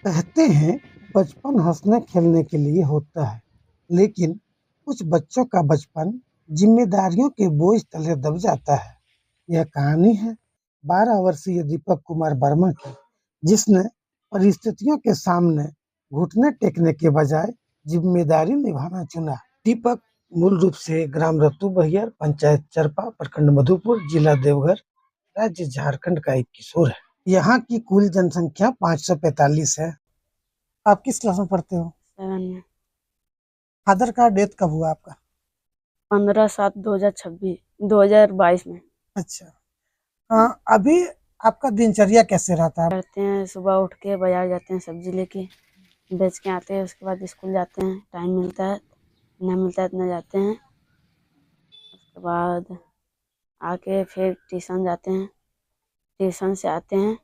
कहते हैं बचपन हंसने खेलने के लिए होता है, लेकिन कुछ बच्चों का बचपन जिम्मेदारियों के बोझ तले दब जाता है। यह कहानी है 12 वर्षीय दीपक कुमार वर्मा की, जिसने परिस्थितियों के सामने घुटने टेकने के बजाय जिम्मेदारी निभाना चुना। दीपक मूल रूप से ग्राम रत्तू बहियार, पंचायत चरपा, प्रखंड मधुपुर, जिला देवघर, राज्य झारखंड का एक किशोर है। यहाँ की कुल जनसंख्या 545 है। आप किस क्लास में पढ़ते हो? 7 में। फादर का डेथ कब हुआ आपका? 15/7/2022 में। अच्छा। अभी आपका दिनचर्या कैसे रहता है? करते हैं, सुबह उठ के बाजार जाते हैं, सब्जी लेके बेच के आते हैं, उसके बाद स्कूल जाते हैं, टाइम मिलता है, न मिलता है इतना जाते हैं। उसके बाद आके फिर ट्यूशन जाते हैं, ट्यूशन से आते हैं,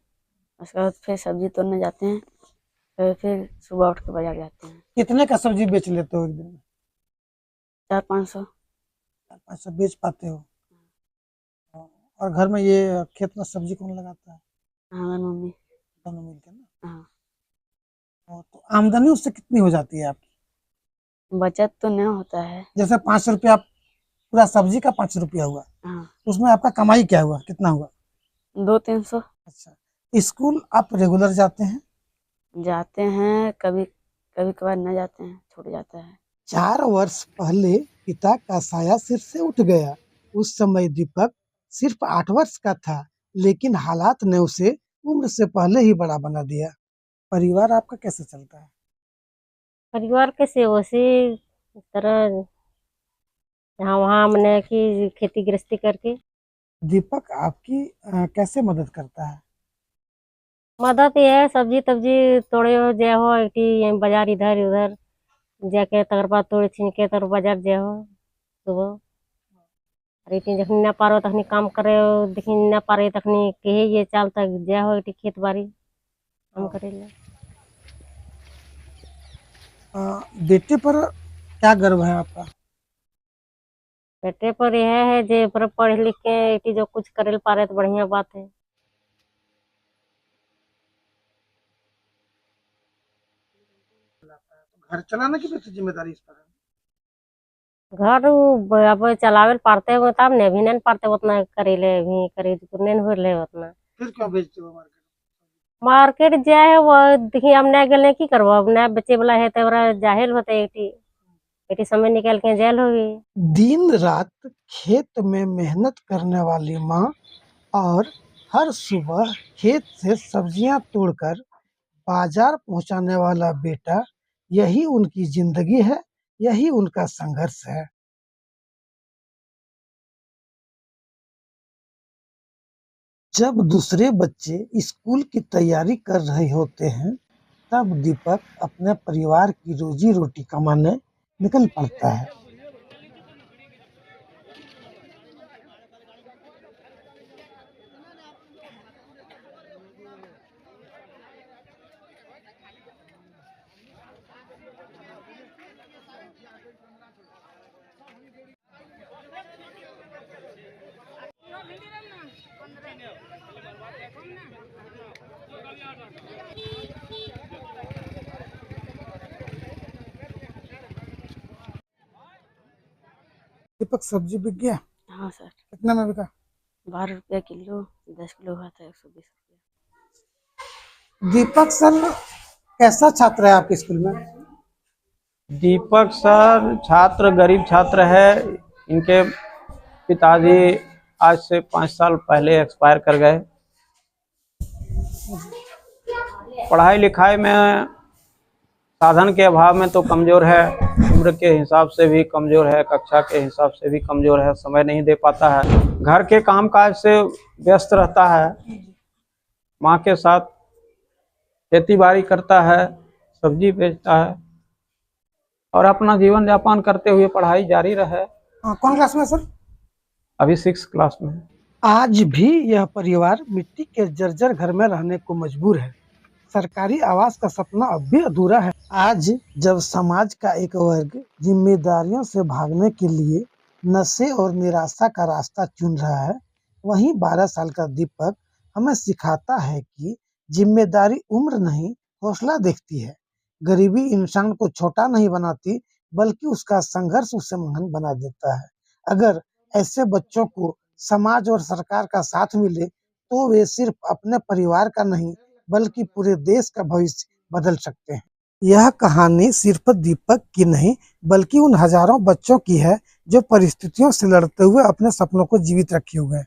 उसके बाद फिर सब्जी तोड़ने जाते हैं, फिर सुबह उठ के बाजार जाते हैं। कितने का सब्जी बेच लेते हो एक दिन में? 400-500। 400-500 बेच पाते हो? और घर में ये खेत में सब्जी कौन लगाता है? हाँ, मम्मी। दोनों मिलकर ना। हाँ। तो आमदनी उससे कितनी हो जाती है आपकी? बचत तो नहीं होता है। जैसे 5 रुपया, पूरा सब्जी का 5 रुपया हुआ, हाँ, उसमें आपका कमाई क्या हुआ, कितना हुआ? 200-300। अच्छा। स्कूल आप रेगुलर जाते हैं? जाते हैं, कभी कभी कभार न जाते हैं, छूट जाता है। 4 वर्ष पहले पिता का साया सिर से उठ गया। उस समय दीपक सिर्फ 8 वर्ष का था, लेकिन हालात ने उसे उम्र से पहले ही बड़ा बना दिया। परिवार आपका कैसे चलता है? परिवार कैसे वैसे इस तरह यहाँ वहाँ मैंने की खेती गृहस्थी करके दीपक आपकी कैसे मदद करता है? मदद ये है सब्जी तब्जी तोड़े हो जे हो इटी बाजार इधर उधर जाके तकर बाद तोड़ छीन के तर बाजार जे हो सुबह और इटी जखनी न पारो तखनी काम करे देखी न पारे तखनी कहे ये चाल तक जे हो इटी खेत बाड़ी काम करे ले। बेटे पर क्या गर्व है आपका? बेटे पर यह है जे पर पढ़ लिख के इटी जो कुछ करे पारे तो बढ़िया बात है। घर चलाने की भी जिम्मेदारी इस पर है। घर अब चलावे पारते हो तब ने भी नहीं पारते उतना करेले भी करे नहीं हो ले उतना। फिर क्यों भेजते हो मार्केट? मार्केट जाए वो देखिए हम नहीं गए की करबो अब नहीं बच्चे वाला है तो जाहिल होते एटी एटी समय निकाल के जेल होगी। दिन रात खेत में मेहनत करने वाली माँ और हर सुबह खेत से सब्जियां तोड़कर बाजार पहुंचाने वाला बेटा, यही उनकी जिंदगी है, यही उनका संघर्ष है। जब दूसरे बच्चे स्कूल की तैयारी कर रहे होते हैं, तब दीपक अपने परिवार की रोजी रोटी कमाने निकल पड़ता है। दीपक सब्जी बिक गया? हाँ सर। कितना में बिका? 12 रुपया किलो, 10 किलो हुआ था 120 रुपया। दीपक सर कैसा छात्र है आपके स्कूल में? दीपक सर छात्र गरीब छात्र है। इनके पिताजी आज से 5 साल पहले एक्सपायर कर गए। पढ़ाई लिखाई में साधन के अभाव में तो कमज़ोर है, उम्र के हिसाब से भी कमज़ोर है, कक्षा के हिसाब से भी कमज़ोर है, समय नहीं दे पाता है, घर के कामकाज से व्यस्त रहता है, माँ के साथ खेती बाड़ी करता है, सब्जी बेचता है और अपना जीवन यापन करते हुए पढ़ाई जारी रहे। कौन क्लास में सर? अभी 6 क्लास में है। आज भी यह परिवार मिट्टी के जर्जर घर में रहने को मजबूर है। सरकारी आवास का सपना अब भी अधूरा है। आज जब समाज का एक वर्ग जिम्मेदारियों से भागने के लिए नशे और निराशा का रास्ता चुन रहा है, वहीं 12 साल का दीपक हमें सिखाता है कि जिम्मेदारी उम्र नहीं हौसला देखती है। गरीबी इंसान को छोटा नहीं बनाती, बल्कि उसका संघर्ष उसे महान बना देता है। अगर ऐसे बच्चों को समाज और सरकार का साथ मिले, तो वे सिर्फ अपने परिवार का नहीं, बल्कि पूरे देश का भविष्य बदल सकते हैं। यह कहानी सिर्फ दीपक की नहीं, बल्कि उन हजारों बच्चों की है जो परिस्थितियों से लड़ते हुए अपने सपनों को जीवित रखे हुए हैं।